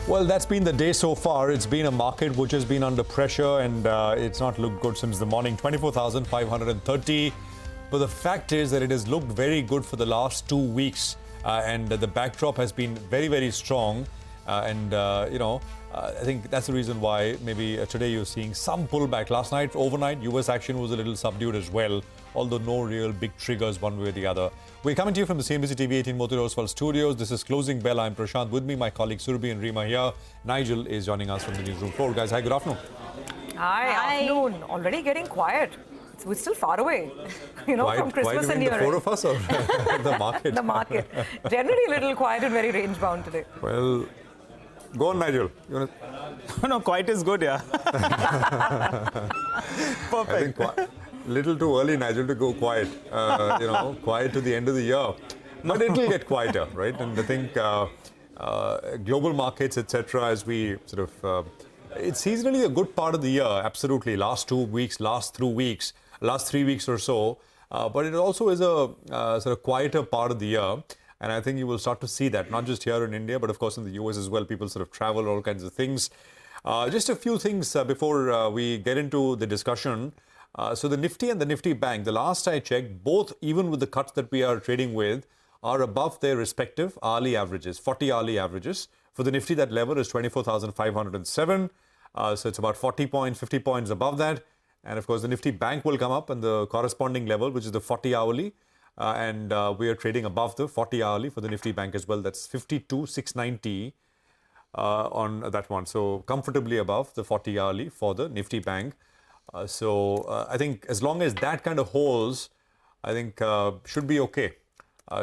Well, that's been the day so far. It's been a market which has been under pressure and it's not looked good since the morning. 24,530. But the fact is that it has looked very good for the last 2 weeks and the backdrop has been very, very strong. I think that's the reason why maybe today you're seeing some pullback. Last night, overnight, US action was a little subdued as well, although no real big triggers one way or the other. We're coming to you from the CNBC-TV18 News studios. This is Closing Bell. I'm Prashant. With me, my colleagues Surabhi and Rima here. Nigel is joining us from the newsroom floor. Guys, hi, good afternoon. Hi. Afternoon. Already getting quiet. We're still far away, from Christmas and New Year. The four of us or the market? The market. Generally a little quiet and very range-bound today. Well, go on, Nigel. No, quiet is good, yeah. Perfect. I think little too early, Nigel, to go quiet. Quiet to the end of the year. But it will get quieter, right? And I think global markets, etc., as we sort of... it's seasonally a good part of the year, absolutely. Last 2 weeks, last 3 weeks or so. But it also is a sort of quieter part of the year. And I think you will start to see that, not just here in India, but of course in the US as well. People sort of travel, all kinds of things. Just a few things before we get into the discussion. So the Nifty and the Nifty Bank, the last I checked, both, even with the cuts that we are trading with, are above their respective hourly averages, 40 hourly averages. For the Nifty, that level is 24,507. So it's about 40 points, 50 points above that. And of course, the Nifty Bank will come up and the corresponding level, which is the 40 hourly. We are trading above the 40 hourly for the Nifty Bank as well. That's 52,690 on that one. So comfortably above the 40 hourly for the Nifty Bank. I think as long as that kind of holds, I think should be okay.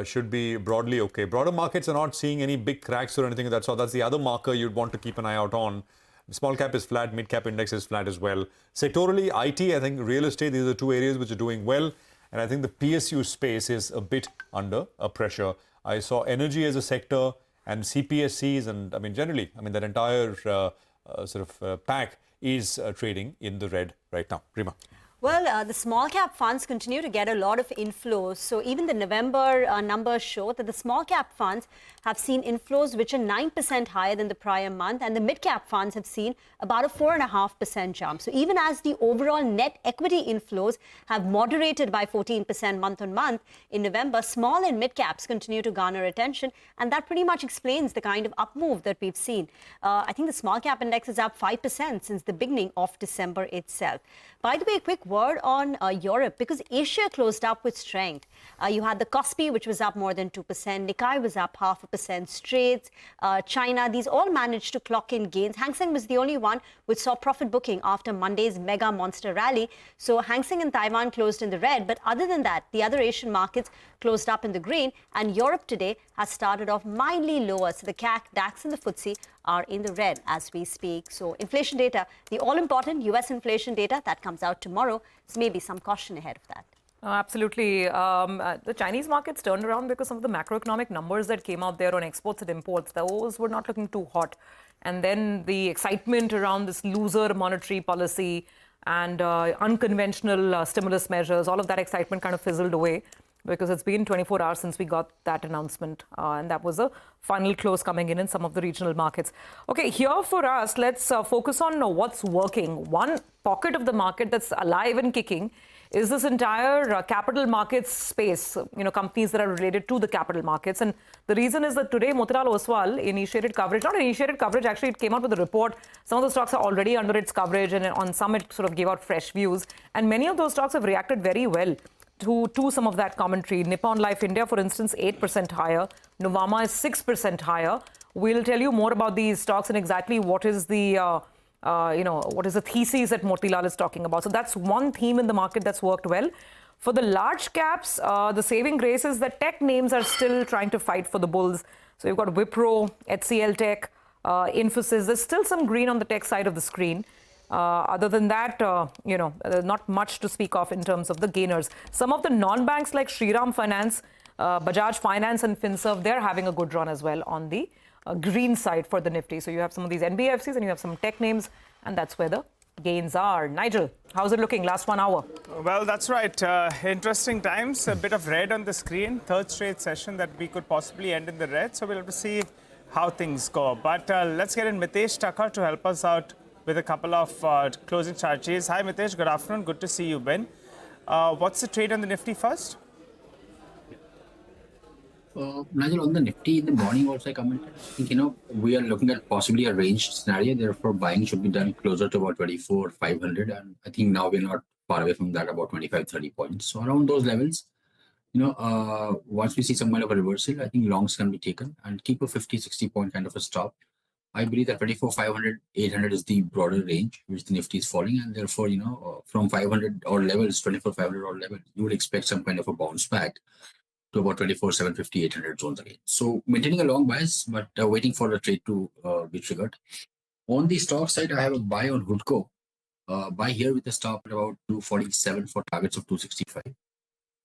Should be broadly okay. Broader markets are not seeing any big cracks or anything of that sort. That's the other marker you'd want to keep an eye out on. Small cap is flat, mid cap index is flat as well. Sectorally, IT, I think real estate, these are the two areas which are doing well. And I think the PSU space is a bit under pressure. I saw energy as a sector and CPSCs and generally, that entire pack is trading in the red right now. Rima. Well, the small cap funds continue to get a lot of inflows. So even the November numbers show that the small cap funds have seen inflows which are 9% higher than the prior month, and the mid cap funds have seen about a 4.5% jump. So even as the overall net equity inflows have moderated by 14% month on month in November, small and mid caps continue to garner attention, and that pretty much explains the kind of up move that we've seen. I think the small cap index is up 5% since the beginning of December itself. By the way, a quick word on Europe, because Asia closed up with strength. You had the Kospi, which was up more than 2%. Nikkei was up 0.5%. Straits, China, these all managed to clock in gains. Hang Seng was the only one which saw profit booking after Monday's mega monster rally. So Hang Seng in Taiwan closed in the red. But other than that, the other Asian markets closed up in the green. And Europe today has started off mildly lower. So the CAC, DAX and the FTSE are in the red as we speak. So inflation data, the all-important US inflation data that comes out tomorrow. So maybe some caution ahead of that. Absolutely. The Chinese markets turned around because some of the macroeconomic numbers that came out there on exports and imports, those were not looking too hot. And then the excitement around this loser monetary policy and unconventional stimulus measures, all of that excitement kind of fizzled away because it's been 24 hours since we got that announcement. And that was a final close coming in some of the regional markets. Okay, here for us, let's focus on what's working. One pocket of the market that's alive and kicking is this entire capital markets space, companies that are related to the capital markets. And the reason is that today Motilal Oswal initiated coverage, not initiated coverage, actually it came out with a report. Some of the stocks are already under its coverage and on some it sort of gave out fresh views. And many of those stocks have reacted very well to some of that commentary. Nippon Life India, for instance, 8% higher. Nuvama is 6% higher. We'll tell you more about these stocks and exactly what is the what is the thesis that Motilal is talking about. So that's one theme in the market that's worked well. For the large caps, the saving grace is that tech names are still trying to fight for the bulls. So you've got Wipro, HCL Tech, Infosys. There's still some green on the tech side of the screen. Other than that, not much to speak of in terms of the gainers. Some of the non-banks like Shriram Finance, Bajaj Finance and Finserv, they're having a good run as well on the green side for the Nifty. So you have some of these NBFCs and you have some tech names, and that's where the gains are. Nigel, how's it looking last 1 hour? Well, that's right. Interesting times. A bit of red on the screen. Third straight session that we could possibly end in the red. So we'll have to see how things go. But let's get in Mitesh Thakkar to help us out with a couple of closing strategies. Hi, Mitesh. Good afternoon. Good to see you, Ben. What's the trade on the Nifty first? Nigel, on the Nifty in the morning also I commented, I think, we are looking at possibly a range scenario. Therefore, buying should be done closer to about 24,500. And I think now we're not far away from that, about 25, 30 points. So around those levels, once we see some kind of a reversal, I think longs can be taken and keep a 50, 60 point kind of a stop. I believe that 24,500, 800 is the broader range which the Nifty is falling. And therefore, from 500 or levels, 24,500 or level, you would expect some kind of a bounce back to about 24,750, 800 zones again. So maintaining a long bias, but waiting for the trade to be triggered. On the stock side, I have a buy on Hoodco. Buy here with a stop at about 247 for targets of 265.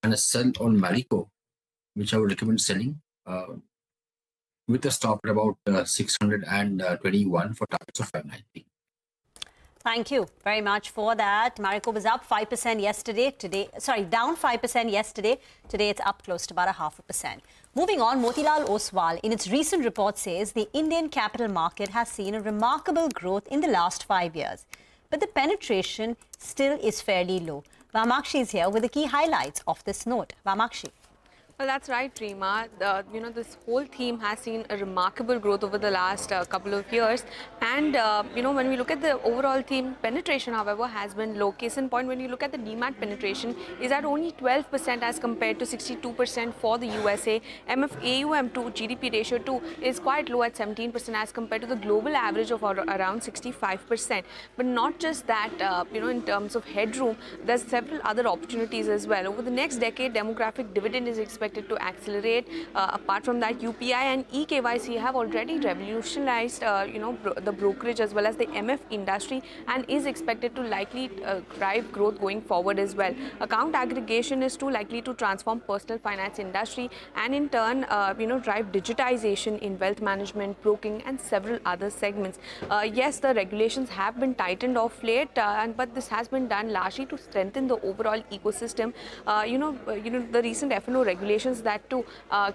And a sell on Marico, which I would recommend selling with a stop at about 621 for targets of 590. Thank you very much for that. Marico was up 5% yesterday. Down 5% yesterday. Today it's up close to about 0.5%. Moving on, Motilal Oswal in its recent report says the Indian capital market has seen a remarkable growth in the last 5 years. But the penetration still is fairly low. Vamakshi is here with the key highlights of this note. Vamakshi. Well, that's right, Reema. This whole theme has seen a remarkable growth over the last couple of years. And, when we look at the overall theme, penetration, however, has been low. Case in point, when you look at the demat penetration, is at only 12% as compared to 62% for the USA. AUM to GDP ratio too is quite low at 17% as compared to the global average of around 65%. But not just that, in terms of headroom, there's several other opportunities as well. Over the next decade, demographic dividend is expected to accelerate. Apart from that, UPI and eKYC have already revolutionized, the brokerage as well as the MF industry, and is expected to likely drive growth going forward as well. Account aggregation is too likely to transform personal finance industry and in turn, drive digitization in wealth management, broking, and several other segments. Yes, the regulations have been tightened of late, but this has been done largely to strengthen the overall ecosystem. The recent F&O regulations that too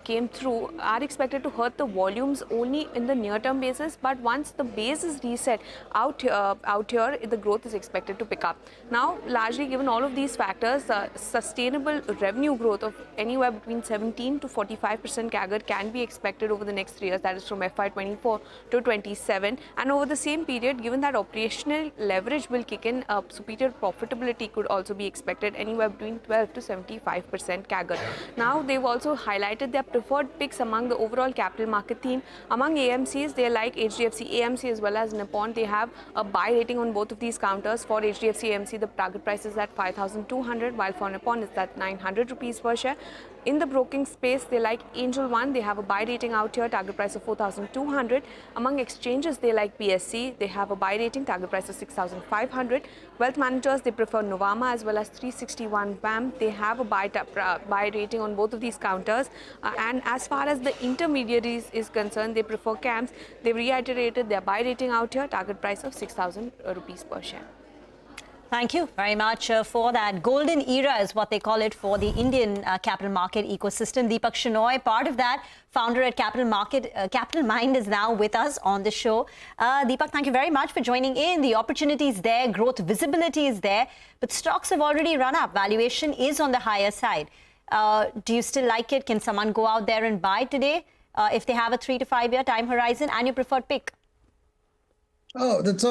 came through are expected to hurt the volumes only in the near-term basis, but once the base is reset out here, the growth is expected to pick up. Now, largely given all of these factors, sustainable revenue growth of anywhere between 17 to 45% CAGR can be expected over the next 3 years, that is from FY24 to 27. And over the same period, given that operational leverage will kick in, superior profitability could also be expected anywhere between 12 to 75% CAGR. Now, they've also highlighted their preferred picks among the overall capital market theme. Among AMCs, they like HDFC AMC as well as Nippon. They have a buy rating on both of these counters. For HDFC AMC, the target price is at 5,200, while for Nippon, it's at 900 rupees per share. In the broking space, they like Angel One. They have a buy rating out here, target price of 4,200. Among exchanges, they like PSC. They have a buy rating, target price of 6,500. Wealth managers, they prefer Novama as well as 361 BAM. They have a buy rating on both of these counters. And as far as the intermediaries is concerned, they prefer CAMS. They reiterated their buy rating out here, target price of 6,000 rupees per share. Thank you very much for that. Golden era is what they call it for the Indian capital market ecosystem. Deepak Shenoy, part of that, founder at Capital Mind, is now with us on the show. Deepak, thank you very much for joining in. The opportunity is there, growth visibility is there, but stocks have already run up. Valuation is on the higher side. Do you still like it? Can someone go out there and buy today if they have a 3 to 5 year time horizon and your preferred pick? Oh, that's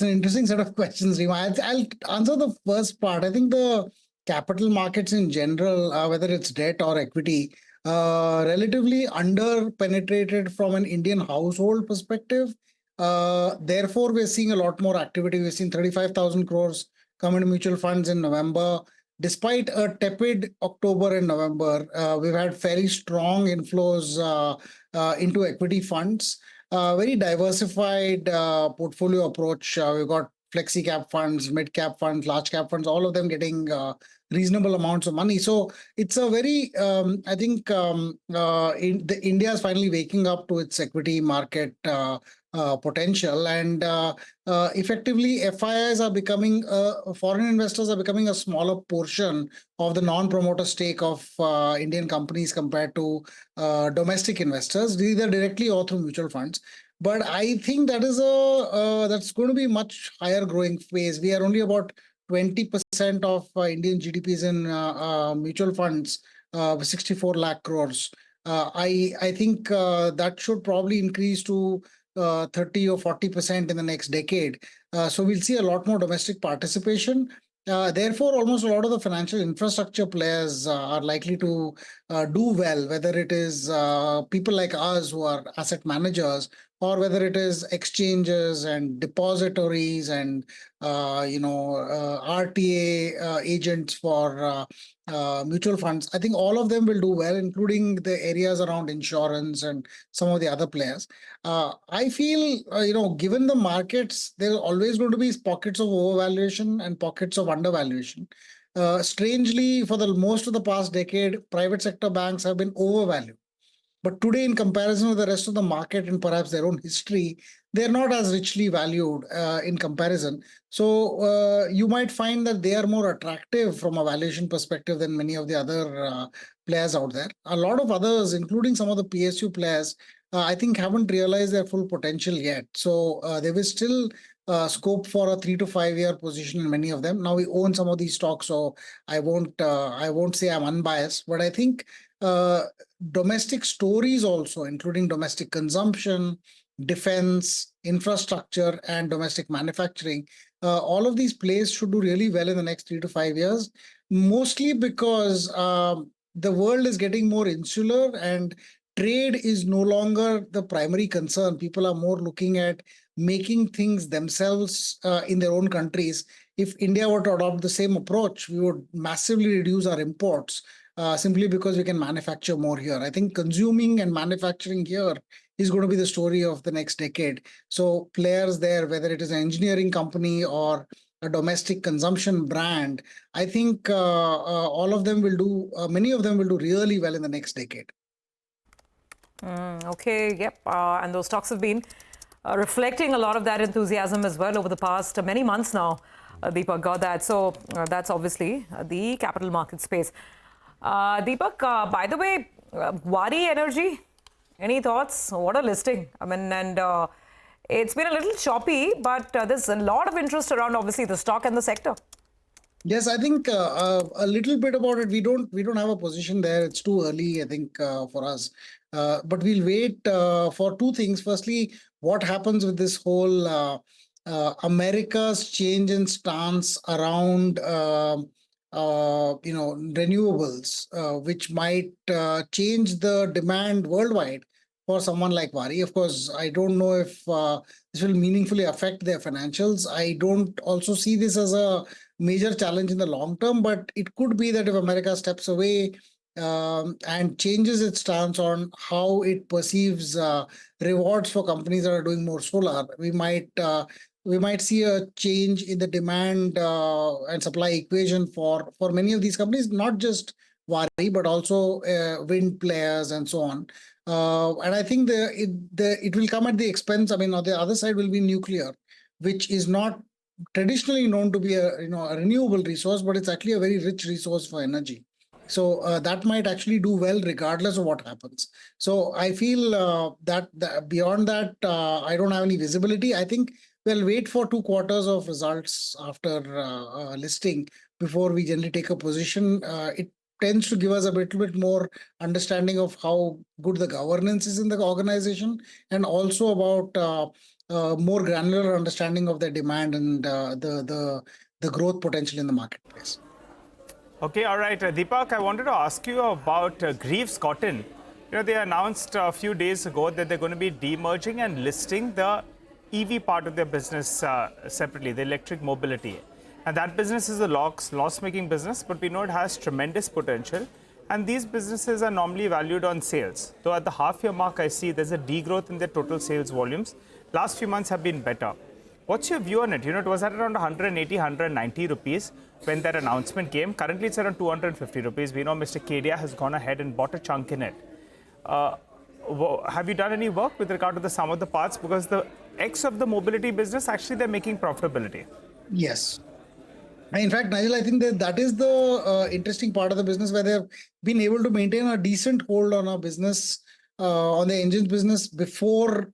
an interesting set of questions, Reema. I'll answer the first part. I think the capital markets in general, whether it's debt or equity, relatively under-penetrated from an Indian household perspective. Therefore, we're seeing a lot more activity. We've seen 35,000 crores come into mutual funds in November. Despite a tepid October and November, we've had fairly strong inflows into equity funds. Very diversified portfolio approach. We've got flexi cap funds, mid cap funds, large cap funds, all of them getting reasonable amounts of money. So it's a very, I think India is finally waking up to its equity market potential. And effectively, FIIs are becoming, foreign investors are becoming a smaller portion of the non-promoter stake of Indian companies compared to domestic investors, either directly or through mutual funds. But I think that is that's going to be much higher growing phase. We are only about 20% of Indian GDPs in mutual funds, 64 lakh crores. I think that should probably increase to 30 or 40% in the next decade. So we'll see a lot more domestic participation. Therefore, almost a lot of the financial infrastructure players are likely to do well, whether it is people like us who are asset managers, or whether it is exchanges and depositories and RTA agents for mutual funds. I think all of them will do well, including the areas around insurance and some of the other players. I feel, given the markets, there's always going to be pockets of overvaluation and pockets of undervaluation. Strangely, for the most of the past decade, private sector banks have been overvalued. But today, in comparison with the rest of the market and perhaps their own history, they're not as richly valued in comparison. So you might find that they are more attractive from a valuation perspective than many of the other players out there. A lot of others, including some of the PSU players, I think haven't realized their full potential yet. So there is still scope for a 3 to 5 year position in many of them. Now we own some of these stocks, so I won't say I'm unbiased, but I think domestic stories also, including domestic consumption, defense, infrastructure, and domestic manufacturing, all of these plays should do really well in the next 3 to 5 years, mostly because the world is getting more insular and trade is no longer the primary concern. People are more looking at making things themselves in their own countries. If India were to adopt the same approach, we would massively reduce our imports simply because we can manufacture more here. I think consuming and manufacturing here is going to be the story of the next decade. So players there, whether it is an engineering company or a domestic consumption brand, I think all of them will do, many of them will do really well in the next decade. Okay, yep. And those stocks have been reflecting a lot of that enthusiasm as well over the past many months now. Deepak got that. So that's obviously the capital market space. Deepak, by the way, Waaree Energy, any thoughts? What a listing. I mean, and it's been a little choppy, but there's a lot of interest around, obviously, the stock and the sector. Yes, I think a little bit about it. We don't have a position there. It's too early, I think, for us. But we'll wait for two things. Firstly, what happens with this whole America's change in stance around renewables, which might change the demand worldwide for someone like Waaree. Of course, I don't know if this will meaningfully affect their financials. I don't also see this as a major challenge in the long term, but it could be that if America steps away and changes its stance on how it perceives rewards for companies that are doing more solar, we might see a change in the demand and supply equation for many of these companies, not just Waaree, but also wind players and so on. And I think it will come at the expense. I mean, on the other side will be nuclear, which is not traditionally known to be a renewable resource, but it's actually a very rich resource for energy. So that might actually do well regardless of what happens. So I feel that beyond that, I don't have any visibility. I think we'll wait for 2 quarters of results after listing before we generally take a position. It tends to give us a little bit more understanding of how good the governance is in the organization, and also about more granular understanding of their demand and the growth potential in the marketplace. Okay, all right. Deepak, I wanted to ask you about Greaves Cotton. They announced a few days ago that they're going to be demerging and listing the EV part of their business separately, the electric mobility. And that business is a loss-making business, but we know it has tremendous potential. And these businesses are normally valued on sales. Though at the half-year mark, I see there's a degrowth in their total sales volumes. Last few months have been better. What's your view on it? It was at around 180, 190 rupees when that announcement came. Currently, it's around 250 rupees. We know Mr. Kedia has gone ahead and bought a chunk in it. Have you done any work with regard to the sum of the parts? Because the X of the mobility business, actually they're making profitability. Yes. In fact, Nigel, I think that is the interesting part of the business where they've been able to maintain a decent hold on a business, on the engines business before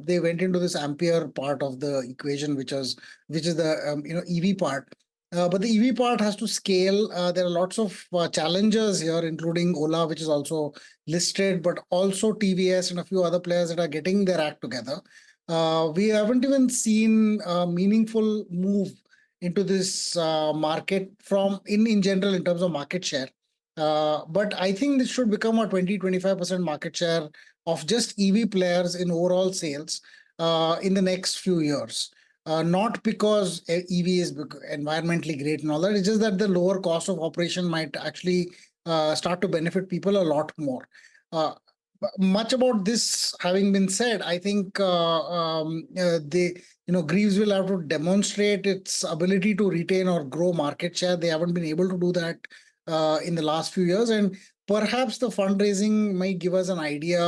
they went into this Ampere part of the equation, which is the EV part. But the EV part has to scale. There are lots of challengers here, including Ola, which is also listed, but also TVS and a few other players that are getting their act together. We haven't even seen a meaningful move into this market from in general in terms of market share. But I think this should become a 20-25% market share of just EV players in overall sales in the next few years. Not because EV is environmentally great and all that, it's just that the lower cost of operation might actually start to benefit people a lot more. Much about this having been said, I think Greaves will have to demonstrate its ability to retain or grow market share. They haven't been able to do that in the last few years, and perhaps the fundraising might give us an idea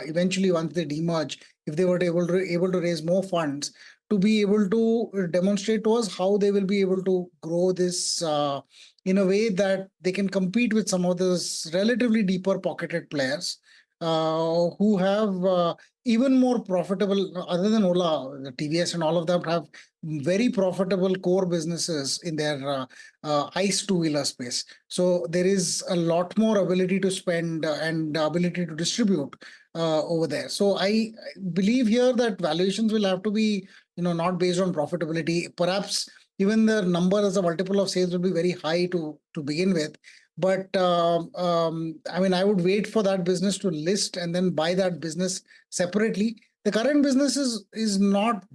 eventually once they demerge, if they were able to raise more funds, to be able to demonstrate to us how they will be able to grow this in a way that they can compete with some of those relatively deeper pocketed players who have even more profitable, other than Ola, the TVS and all of them have very profitable core businesses in their ICE two-wheeler space. So there is a lot more ability to spend and ability to distribute over there. So I believe here that valuations will have to be, not based on profitability. Perhaps even the number as a multiple of sales will be very high to begin with. But I would wait for that business to list and then buy that business separately. The current business is not,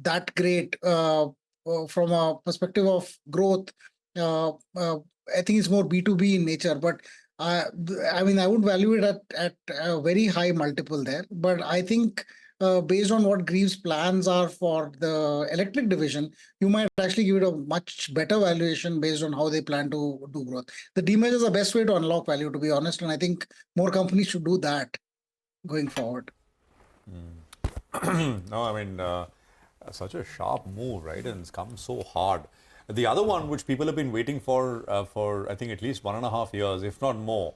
that great from a perspective of growth. I think it's more B2B in nature. But I would value it at a very high multiple there. But I think based on what Greaves' plans are for the electric division, you might actually give it a much better valuation based on how they plan to do growth. The demerger is the best way to unlock value, to be honest, and I think more companies should do that going forward. No, such a sharp move, right? And it's come so hard. The other one, which people have been waiting for I think at least 1.5 years, if not more,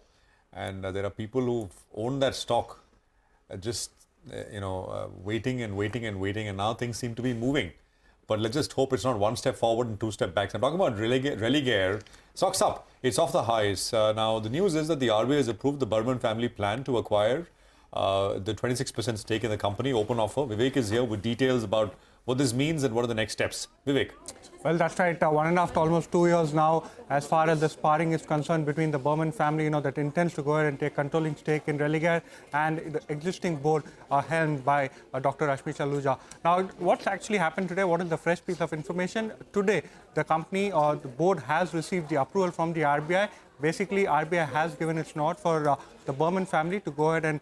and there are people who've owned that stock waiting and waiting and waiting, and now things seem to be moving. But let's just hope it's not one step forward and two step back. I'm talking about Religare. Stocks up. It's off the highs. Now, the news is that the RBI has approved the Burman family plan to acquire the 26% stake in the company, open offer. Vivek is here with details about what this means and what are the next steps. Vivek. Well, that's right. 1.5 to almost 2 years now, as far as the sparring is concerned between the Burman family, that intends to go ahead and take controlling stake in Religare, and the existing board helmed by Dr. Rashmi Chaluja. Now, what's actually happened today? What is the fresh piece of information? Today, the company or the board has received the approval from the RBI. Basically, RBI has given its nod for the Burman family to go ahead and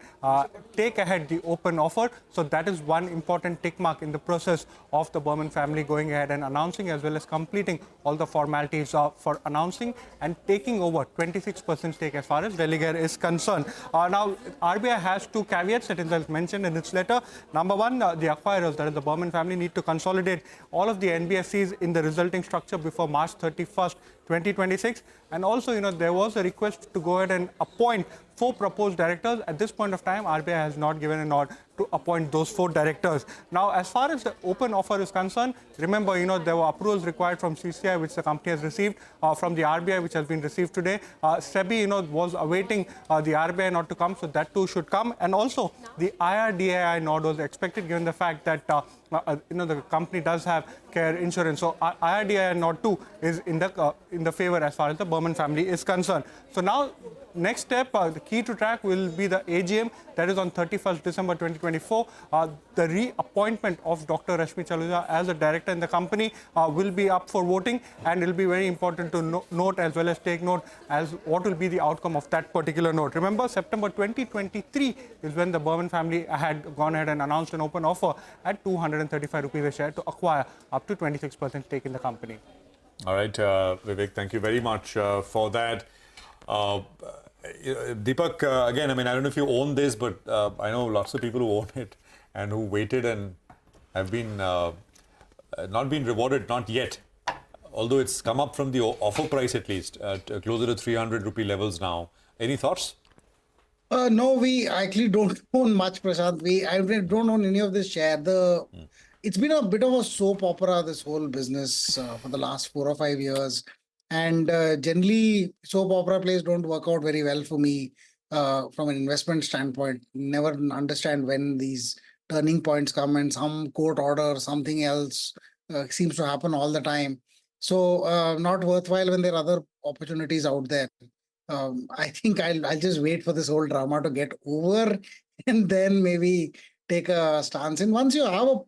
take ahead the open offer. So that is one important tick mark in the process of the Burman family going ahead and announcing, as well as completing all the formalities for announcing and taking over 26% stake as far as Religare is concerned. Now, RBI has two caveats that is mentioned in its letter. Number one, the acquirers, that is the Burman family, need to consolidate all of the NBFCs in the resulting structure before March 31st, 2026. And also, there was a request to go ahead and appoint 4 proposed directors. At this point of time, RBI has not given a nod to appoint those 4 directors. Now, as far as the open offer is concerned, remember, there were approvals required from CCI, which the company has received, from the RBI, which has been received today. SEBI, was awaiting the RBI nod to come, so that too should come. And also, the IRDAI nod was expected, given the fact that the company does have care insurance. So IRDAI nod too is in the favor as far as the Burman family is concerned. So now, next step, the key to track will be the AGM, that is on 31st December 2024. The reappointment of Dr. Rashmi Chaluja as a director in the company will be up for voting, and it will be very important to note as well as take note as what will be the outcome of that particular note. Remember, September 2023 is when the Burman family had gone ahead and announced an open offer at 235 rupees a share to acquire up to 26% stake in the company. All right, Vivek, thank you very much for that. Deepak, again, I don't know if you own this, but I know lots of people who own it and who waited and have been not been rewarded, not yet. Although it's come up from the offer price at least, at closer to 300 rupee levels now. Any thoughts? No, we actually don't own much, Prashant. I don't own any of this share. It's been a bit of a soap opera, this whole business for the last 4 or 5 years. And generally, soap opera plays don't work out very well for me from an investment standpoint. Never understand when these turning points come and some court order, something else seems to happen all the time. So not worthwhile when there are other opportunities out there. I think I'll just wait for this whole drama to get over and then maybe take a stance. And once you have a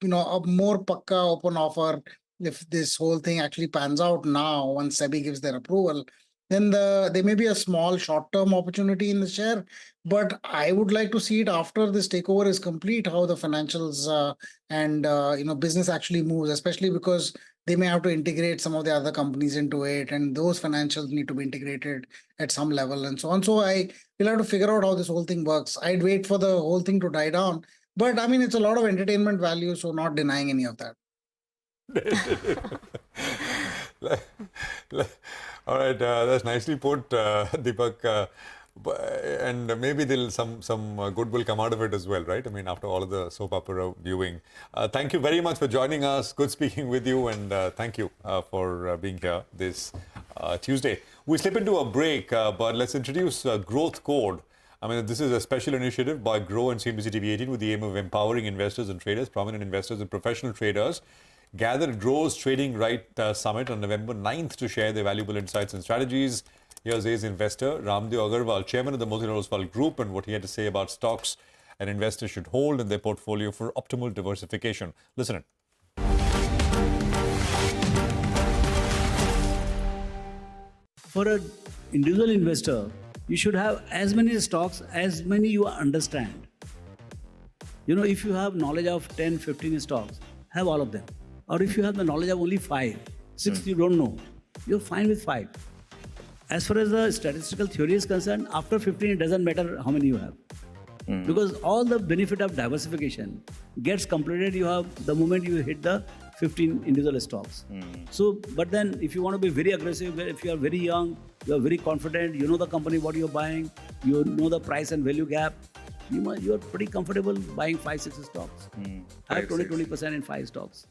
more pakka open offer, if this whole thing actually pans out now, once SEBI gives their approval, then there may be a small short-term opportunity in the share. But I would like to see it after this takeover is complete, how the financials and business actually moves, especially because they may have to integrate some of the other companies into it, and those financials need to be integrated at some level and so on. So I will have to figure out how this whole thing works. I'd wait for the whole thing to die down. But I mean, it's a lot of entertainment value, so not denying any of that. All right, that's nicely put, Deepak. And maybe some good will come out of it as well, right? I mean, after all of the soap opera viewing. Thank you very much for joining us. Good speaking with you, and thank you for being here this Tuesday. We slip into a break, but let's introduce Growth Code. I mean, this is a special initiative by Grow and CNBC-TV18 with the aim of empowering investors and traders, prominent investors and professional traders. Gather at Grow's Trading Right Summit on November 9th to share their valuable insights and strategies. Here's A's investor, Ramdev Agarwal, chairman of the Motilal Oswal Group, and what he had to say about stocks an investor should hold in their portfolio for optimal diversification. Listen in. For an individual investor, you should have as many stocks, as many you understand. If you have knowledge of 10, 15 stocks, have all of them. Or if you have the knowledge of only 5, 6 you don't know, you're fine with 5. As far as the statistical theory is concerned, after 15, it doesn't matter how many you have. Because all the benefit of diversification gets completed the moment you hit the 15 individual stocks. So, but then if you want to be very aggressive, if you are very young, you are very confident, you know the company, what you're buying, you know the price and value gap, you are pretty comfortable buying 5, 6 stocks. Have 20% in 5 stocks.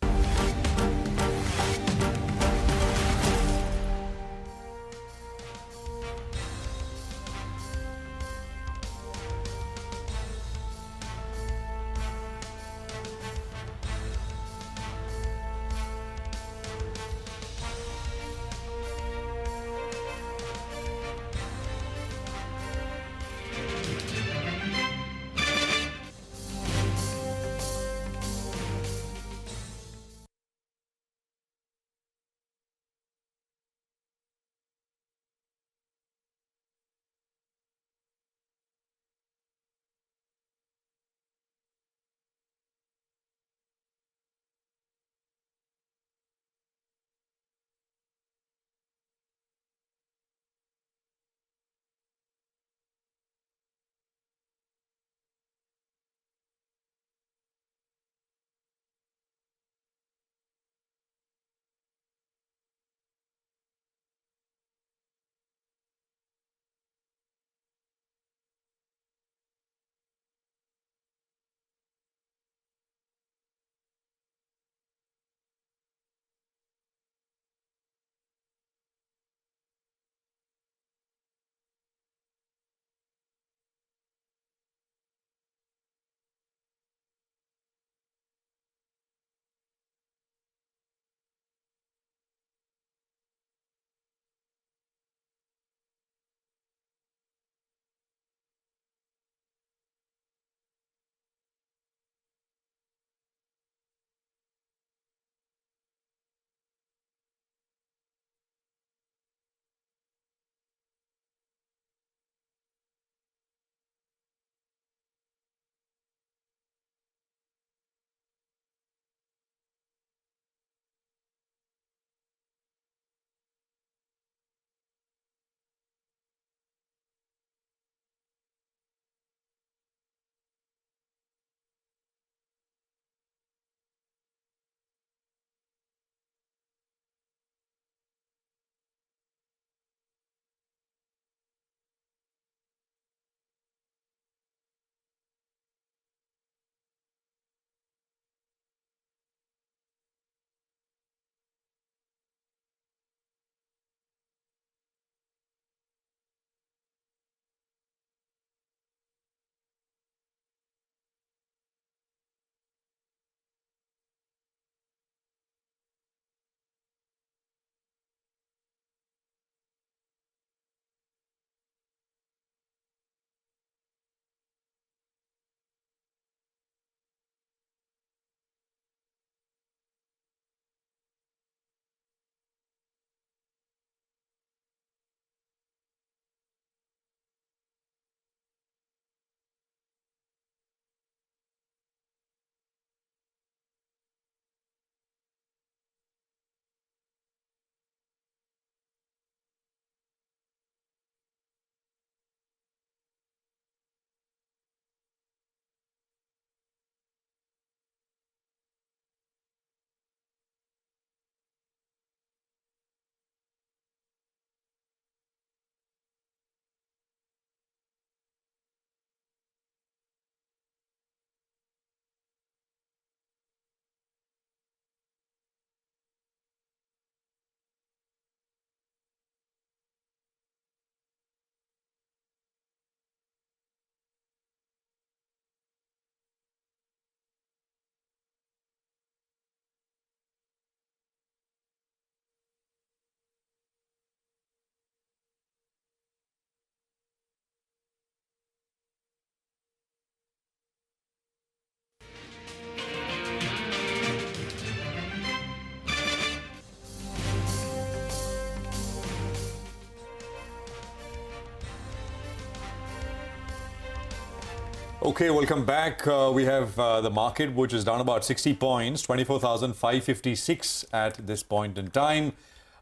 Okay, welcome back. We have the market, which is down about 60 points, 24,556 at this point in time.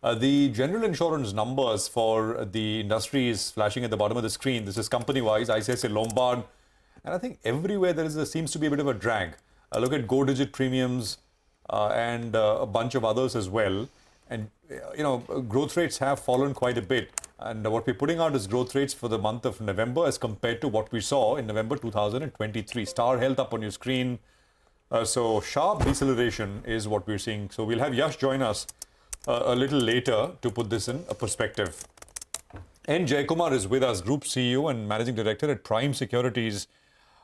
The general insurance numbers for the industry is flashing at the bottom of the screen. This is company-wise, ICICI Lombard. And I think everywhere there seems to be a bit of a drag. Look at Go-Digit premiums and a bunch of others as well. And, growth rates have fallen quite a bit. And what we're putting out is growth rates for the month of November as compared to what we saw in November 2023. Star Health up on your screen. So sharp deceleration is what we're seeing. So we'll have Yash join us a little later to put this in a perspective. N. Jaikumar is with us, Group CEO and Managing Director at Prime Securities.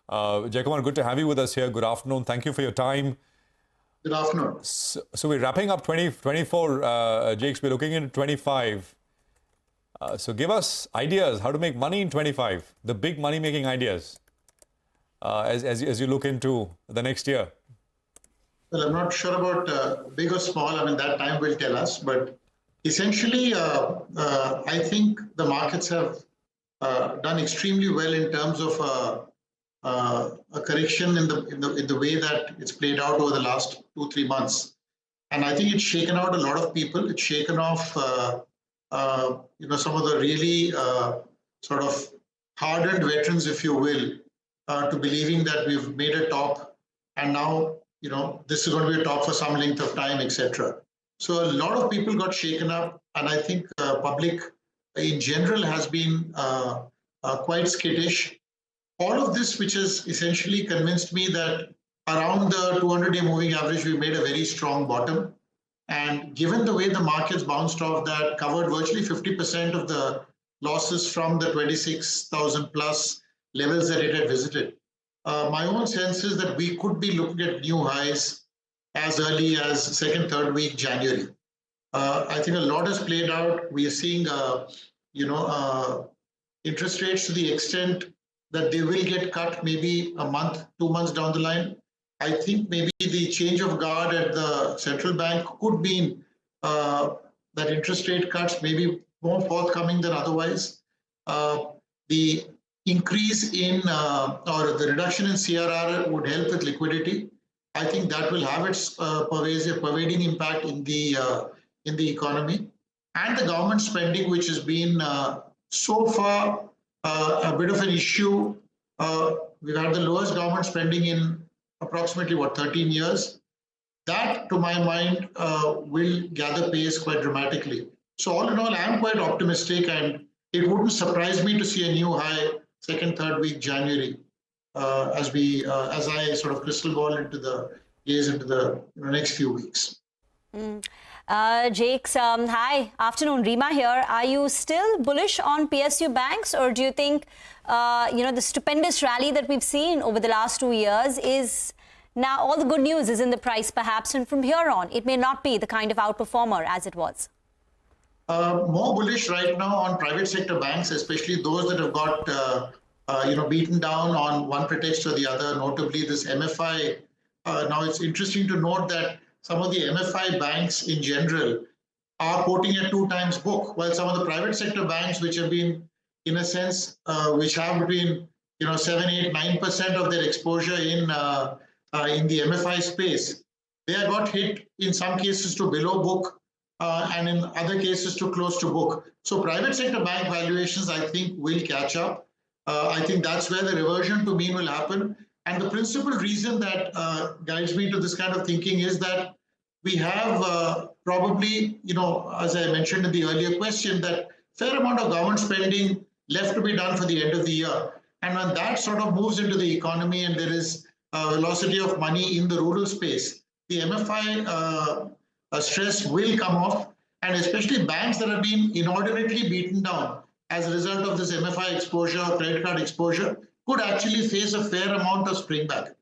Jaikumar, good to have you with us here. Good afternoon. Thank you for your time. Good afternoon. So we're wrapping up 2024, Jakes. We're looking into 25. So give us ideas how to make money in 25, the big money-making ideas as you look into the next year. Well, I'm not sure about big or small. I mean, that time will tell us. But essentially, I think the markets have done extremely well in terms of a correction in the way that it's played out over the last 2-3 months. And I think it's shaken out a lot of people. It's shaken off some of the really sort of hardened veterans, if you will, to believing that we've made a top and now, this is going to be a top for some length of time, etc. So a lot of people got shaken up, and I think public in general has been quite skittish. All of this, which has essentially convinced me that around the 200-day moving average, we made a very strong bottom. And given the way the markets bounced off that, covered virtually 50% of the losses from the 26,000 plus levels that it had visited. My own sense is that we could be looking at new highs as early as second, third week January. I think a lot has played out. We are seeing, interest rates to the extent that they will get cut maybe a month, 2 months down the line. I think maybe the change of guard at the central bank could mean that interest rate cuts may be more forthcoming than otherwise. The increase in or the reduction in CRR would help with liquidity. I think that will have its pervading impact in the economy. And the government spending, which has been so far a bit of an issue. We've had the lowest government spending in approximately, 13 years. That, to my mind, will gather pace quite dramatically. So all in all, I'm quite optimistic, and it wouldn't surprise me to see a new high second, third week January as I sort of crystal ball into the next few weeks. Jakes, hi, afternoon. Rima here. Are you still bullish on PSU banks, or do you think, the stupendous rally that we've seen over the last 2 years is now all the good news is in the price, perhaps, and from here on, it may not be the kind of outperformer as it was? More bullish right now on private sector banks, especially those that have got, beaten down on one pretext or the other, notably this MFI. Now, it's interesting to note that some of the MFI banks in general are quoting at 2 times book, while some of the private sector banks, which have been, in a sense, which have between 7, 8, 9% of their exposure in the MFI space, they have got hit in some cases to below book and in other cases to close to book. So private sector bank valuations, I think, will catch up. I think that's where the reversion to mean will happen. And the principal reason that guides me to this kind of thinking is that we have probably, as I mentioned in the earlier question, that fair amount of government spending left to be done for the end of the year. And when that sort of moves into the economy and there is velocity of money in the rural space, the MFI stress will come off, and especially banks that have been inordinately beaten down as a result of this MFI exposure, credit card exposure, could actually face a fair amount of springback.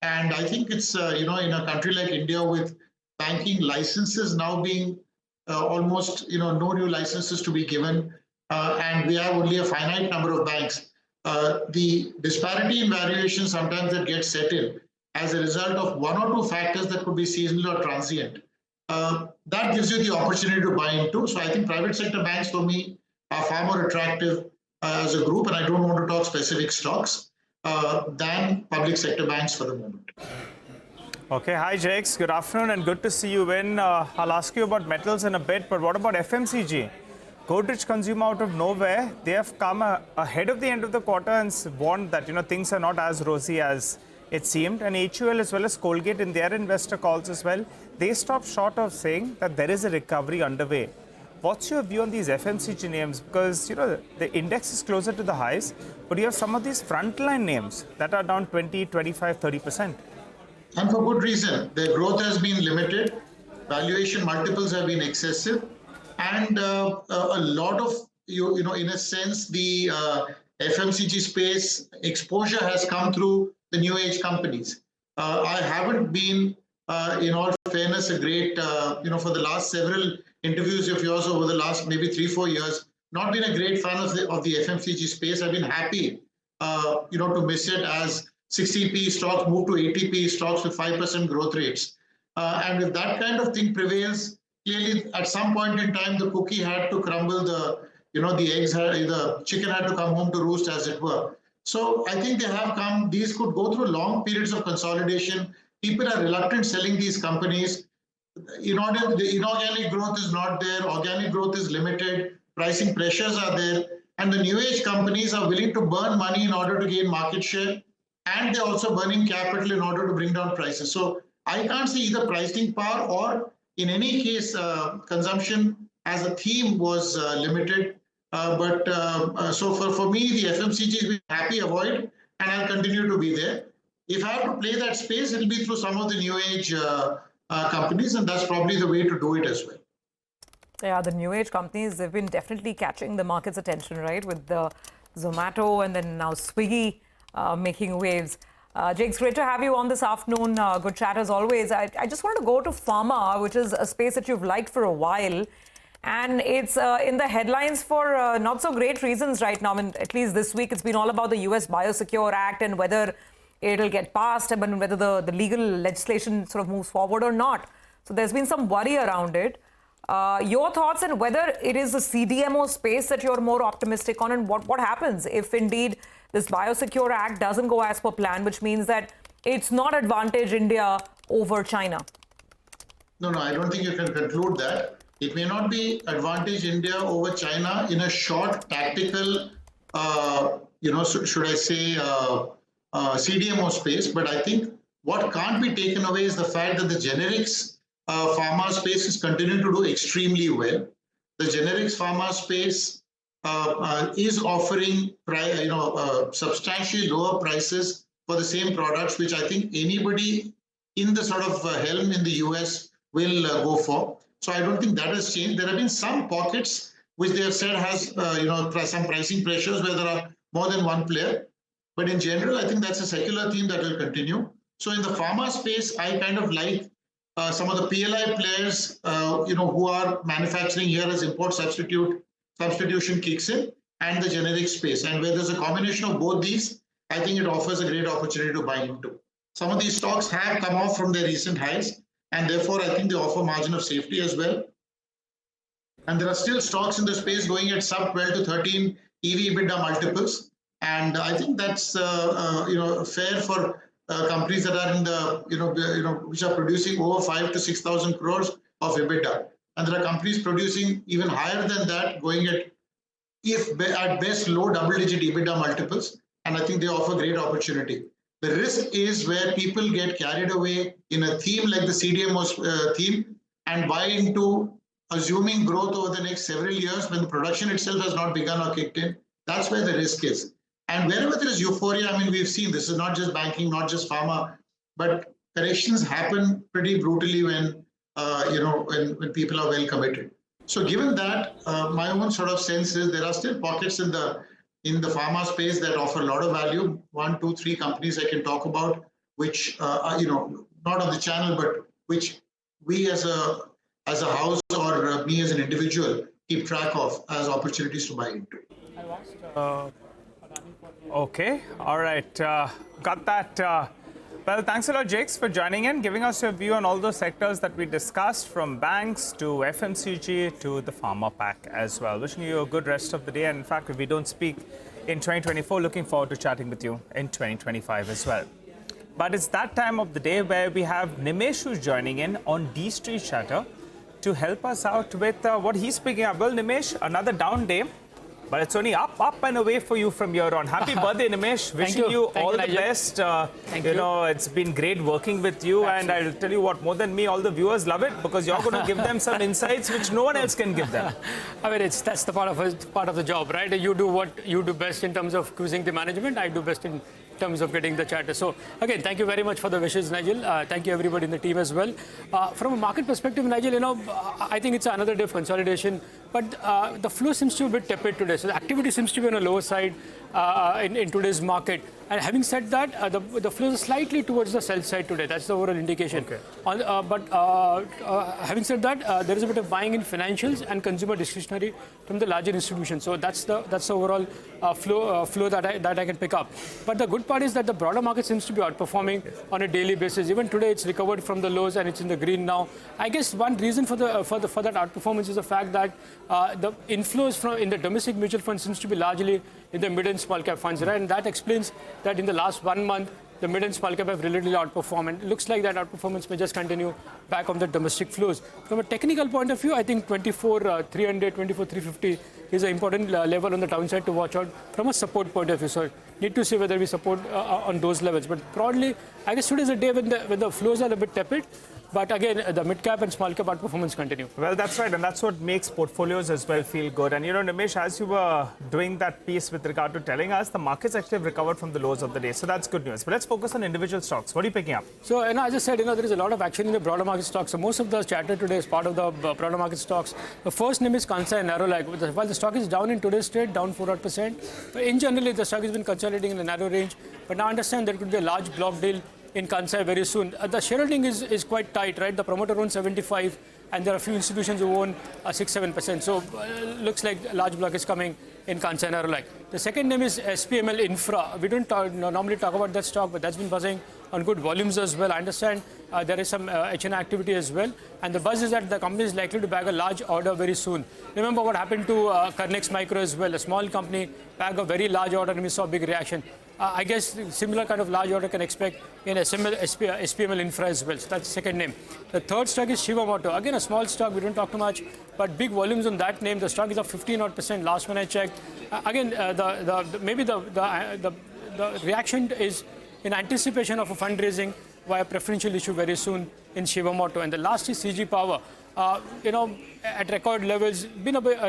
And I think it's, in a country like India with banking licenses now being almost, no new licenses to be given, and we have only a finite number of banks, the disparity in valuation sometimes that gets set in as a result of 1 or 2 factors that could be seasonal or transient. That gives you the opportunity to buy into. So I think private sector banks for me are far more attractive as a group, and I don't want to talk specific stocks. than public sector banks for the moment. Okay, hi Jakes, good afternoon and good to see you in. I'll ask you about metals in a bit, but what about FMCG? Godrej Consumer out of nowhere, they have come ahead of the end of the quarter and warned that things are not as rosy as it seemed. And HUL as well as Colgate in their investor calls as well, they stopped short of saying that there is a recovery underway. What's your view on these FMCG names? Because the index is closer to the highs, but you have some of these frontline names that are down 20, 25, 30%. And for good reason. Their growth has been limited, valuation multiples have been excessive, and a lot of, in a sense, the FMCG space exposure has come through the new age companies. I haven't been, in all fairness, a great, for the last several interviews of yours over the last maybe 3-4 years, not been a great fan of the FMCG space. I've been happy, to miss it as 60p stocks move to 80p stocks with 5% growth rates. And if that kind of thing prevails, clearly at some point in time, the cookie had to crumble, the chicken had to come home to roost, as it were. So I think they have come, these could go through long periods of consolidation. People are reluctant selling these companies. The inorganic growth is not there, organic growth is limited, pricing pressures are there, and the new age companies are willing to burn money in order to gain market share, and they're also burning capital in order to bring down prices. So I can't see either pricing power or, in any case, consumption as a theme was limited. So for me, the FMCG is happy avoid, and I'll continue to be there. If I have to play that space, it'll be through some of the new age companies, and that's probably the way to do it as well. Yeah, the new age companies, they've been definitely catching the market's attention, right? With the Zomato and then now Swiggy making waves. Jakes, great to have you on this afternoon. Good chat as always. I just want to go to pharma, which is a space that you've liked for a while. And it's in the headlines for not so great reasons right now. I mean, at least this week, it's been all about the US Biosecure Act and whether it'll get passed and whether the legal legislation sort of moves forward or not. So there's been some worry around it. Your thoughts on whether it is the CDMO space that you're more optimistic on, and what happens if indeed this Biosecure Act doesn't go as per plan, which means that it's not advantage India over China? No, I don't think you can conclude that. It may not be advantage India over China in a short tactical, should I say, CDMO space. But I think what can't be taken away is the fact that the generics pharma space is continuing to do extremely well. The generics pharma space is offering substantially lower prices for the same products, which I think anybody in the sort of helm in the US will go for. So I don't think that has changed. There have been some pockets which they have said has some pricing pressures where there are more than one player. But in general, I think that's a secular theme that will continue. So in the pharma space, I kind of like some of the PLI players, who are manufacturing here as import substitution kicks in, and the generic space. And where there's a combination of both these, I think it offers a great opportunity to buy into. Some of these stocks have come off from their recent highs, and therefore I think they offer margin of safety as well. And there are still stocks in the space going at sub 12 to 13 EV/EBITDA multiples, and I think that's fair for companies that are in the which are producing over 5,000 to 6,000 crores of EBITDA, and there are companies producing even higher than that, going at best low double-digit EBITDA multiples, and I think they offer great opportunity. The risk is where people get carried away in a theme like the CDMO theme and buy into assuming growth over the next several years when the production itself has not begun or kicked in. That's where the risk is. And wherever there is euphoria, I mean, we've seen this is not just banking, not just pharma, but corrections happen pretty brutally when people are well committed. So given that, my own sort of sense is there are still pockets in the pharma space that offer a lot of value. 1, 2, 3 companies I can talk about, which are not on the channel, but which we as a house or me as an individual keep track of as opportunities to buy into. Okay, all right, got that. Well, thanks a lot, Jakes, for joining in, giving us your view on all those sectors that we discussed, from banks to FMCG to the pharma pack as well. Wishing you a good rest of the day. And in fact, if we don't speak in 2024. Looking forward to chatting with you in 2025 as well. But it's that time of the day where we have Nimesh who's joining in on D Street Chatter to help us out with what he's picking up. Well, Nimesh, another down day, but it's only up and away for you from here on. Happy birthday, Nimesh. Wishing you all the best. You know, it's been great working with you. Absolutely. And I'll tell you what, more than me, all the viewers love it because you're going to give them some insights which no one else can give them. I mean, that's the part of the job, right? You do what you do best in terms of choosing the management. I do best in terms of getting the chatter. So again, thank you very much for the wishes, Nigel. Thank you everybody in the team as well. From a market perspective, Nigel, you know, I think it's another day of consolidation, but the flow seems to be a bit tepid today. So the activity seems to be on a lower side in today's market. And having said that, the flows are slightly towards the sell side today. That's the overall indication. Okay. Having said that, there is a bit of buying in financials and consumer discretionary from the larger institutions. So that's the overall flow that I can pick up. But the good part is that the broader market seems to be outperforming on a daily basis. Even today, it's recovered from the lows and it's in the green now. I guess one reason for that outperformance is the fact that the inflows in the domestic mutual funds seems to be largely in the mid and small cap funds, right? And that explains that in the last 1 month, the mid and small cap have relatively outperformed. And it looks like that outperformance may just continue back on the domestic flows. From a technical point of view, I think 24,300, 24,350 is an important level on the downside to watch out from a support point of view. So need to see whether we support on those levels. But broadly, I guess today is a day when the flows are a bit tepid. But again, the mid-cap and small-cap outperformance continue. Well, that's right. And that's what makes portfolios as well feel good. And, you know, Nimesh, as you were doing that piece with regard to telling us, the markets actually have recovered from the lows of the day. So that's good news. But let's focus on individual stocks. What are you picking up? So, as I said, there is a lot of action in the broader market stocks. So most of the chatter today is part of the broader market stocks. The first name is Kansai Narrow. While the stock is down in today's trade, down 4%. But in general, the stock has been consolidating in a narrow range. But now understand there could be a large block deal in Kansai very soon. The shareholding is quite tight, right? The promoter owns 75, and there are a few institutions who own 6-7%. So looks like a large block is coming in Kansai Narrow. The second name is SPML Infra. We don't normally talk about that stock, but that's been buzzing on good volumes as well. I understand there is some H&A activity as well. And the buzz is that the company is likely to bag a large order very soon. Remember what happened to Carnex Micro as well. A small company bagged a very large order and we saw a big reaction. I guess similar kind of large order can expect in SPML Infra as well. So that's the second name. The third stock is Shivamoto. Again, a small stock. We don't talk too much, but big volumes on that name. The stock is up 15% last when I checked. Again, maybe the reaction is in anticipation of a fundraising via preferential issue very soon in Shivamoto. And the last is CG Power. At record levels,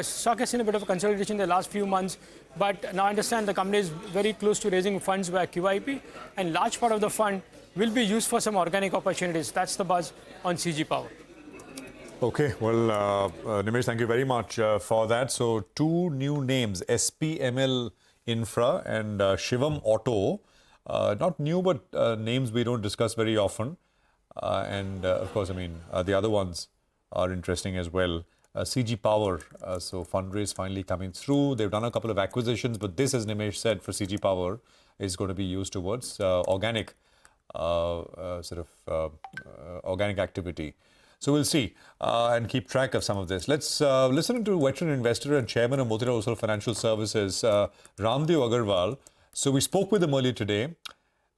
stock has seen a bit of a consolidation in the last few months, but now I understand the company is very close to raising funds via QIP, and large part of the fund will be used for some organic opportunities. That's the buzz on CG Power. Okay, well, Nimesh, thank you very much for that. So, two new names, SPML Infra and Shivam Auto. Not new, but names we don't discuss very often. Of course, I mean, the other ones are interesting as well. CG Power, so fundraise finally coming through. They've done a couple of acquisitions, but this, as Nimesh said, for CG Power is going to be used towards organic organic activity. So we'll see and keep track of some of this. Let's listen to veteran investor and chairman of Motilal Oswal Financial Services, Ramdev Agarwal. So we spoke with him earlier today.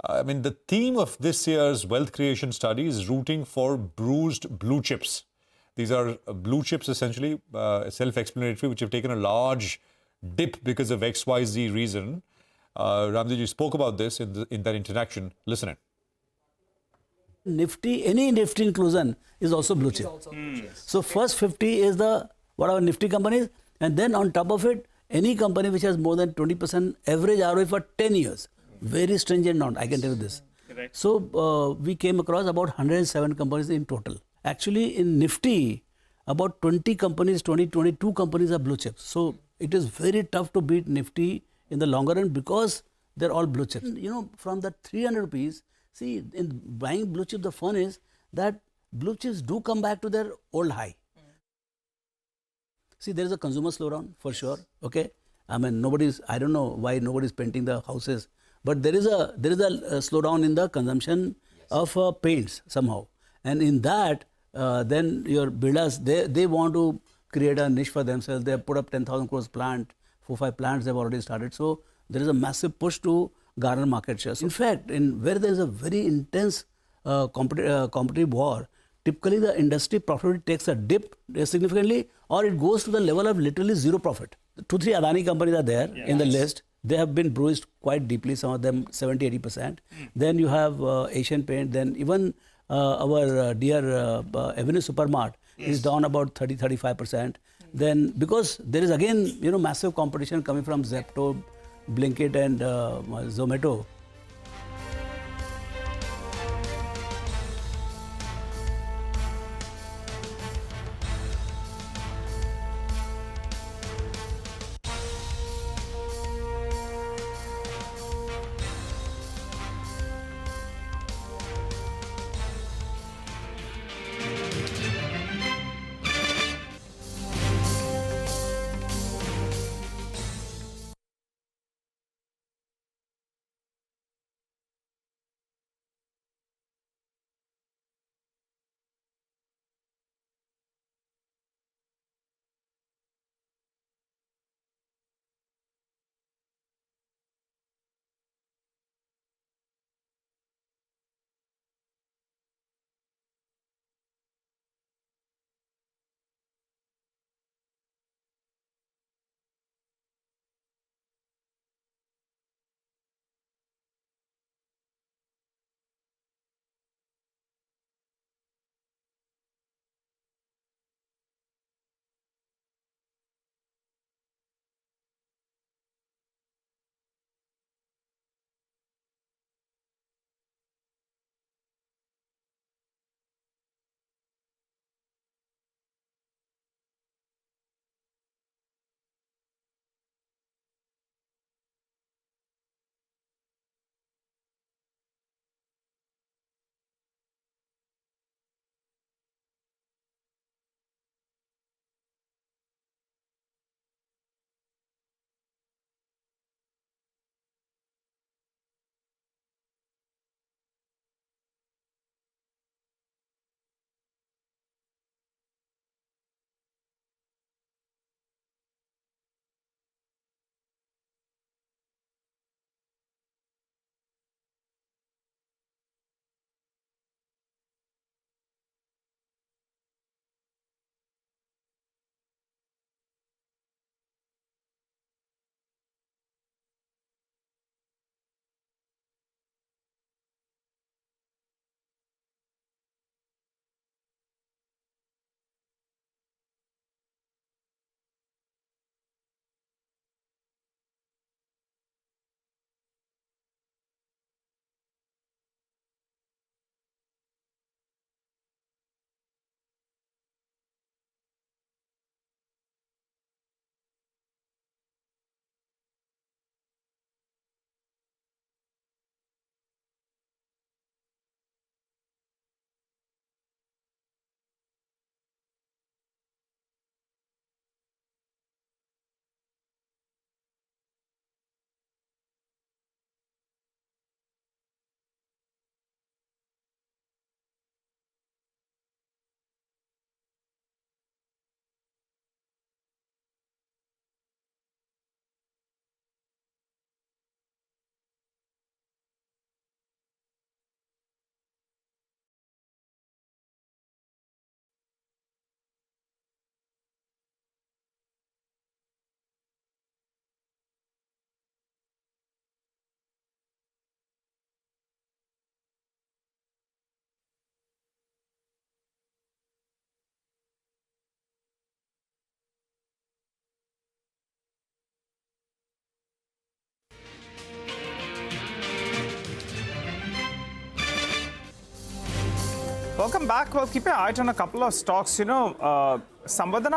I mean, the theme of this year's wealth creation study is rooting for bruised blue chips. These are blue chips, essentially, self-explanatory, which have taken a large dip because of XYZ reason. Ramdev, you spoke about this in that interaction. Listen in. Nifty, any Nifty inclusion is also blue chip. So first 50 is what our Nifty companies, and then on top of it, any company which has more than 20% average ROE for 10 years. Very stringent note, I can tell you this. Correct. So we came across about 107 companies in total. Actually, in Nifty, about 20 companies, 22 companies are blue chips. So it is very tough to beat Nifty in the longer run because they're all blue chips. You know, from that 300 rupees, see, in buying blue chip, the fun is that blue chips do come back to their old high. See, there is a consumer slowdown for sure. Okay, I mean, I don't know why nobody's painting the houses, but there is a slowdown in the consumption of paints somehow. And in that, then your builders, they want to create a niche for themselves. They have put up 10,000 crores plant, 4-5 plants they've already started. So there is a massive push to garner market shares. In fact, in where there is a very intense competitive war, typically the industry profitability takes a dip significantly, or it goes to the level of literally zero profit. 2-3 Adani companies are there in the list. They have been bruised quite deeply, some of them 70-80%. Then you have Asian Paint, then even our dear Avenue Supermart is down about 30-35%. Then because there is again massive competition coming from Zepto, Blinkit and Zomato. Welcome back. Well, keep your eye on a couple of stocks. Samvardhana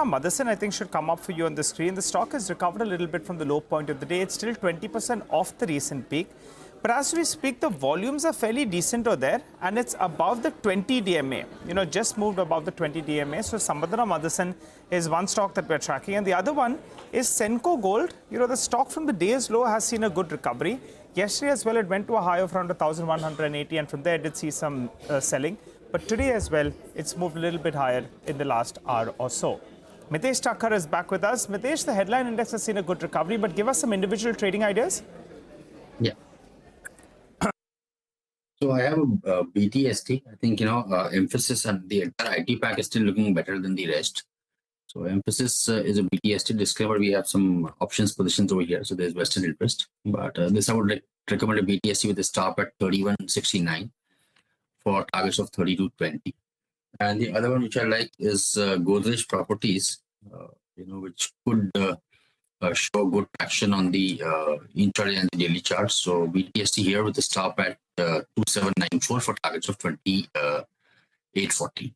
Motherson, I think, should come up for you on the screen. The stock has recovered a little bit from the low point of the day. It's still 20% off the recent peak. But as we speak, the volumes are fairly decent over there, and it's above the 20 DMA. Just moved above the 20 DMA. So Samvardhana Motherson is one stock that we're tracking. And the other one is Senco Gold. The stock from the day's low has seen a good recovery. Yesterday as well, it went to a high of around 1,180, and from there it did see some selling. But today as well, it's moved a little bit higher in the last hour or so. Mitesh Thakkar is back with us. Mitesh, the headline index has seen a good recovery, but give us some individual trading ideas. Yeah. So I have a BTST. I think, emphasis on the entire IT pack is still looking better than the rest. So emphasis is a BTST. Disclaimer, we have some options positions over here. So there's vested interest. But this I would recommend a BTST with a stop at 31.69 for targets of 32.20. And the other one which I like is Godrej Properties, which could show good traction on the intraday and the daily charts. So BTST here with a stop at 2794 for targets of 2840.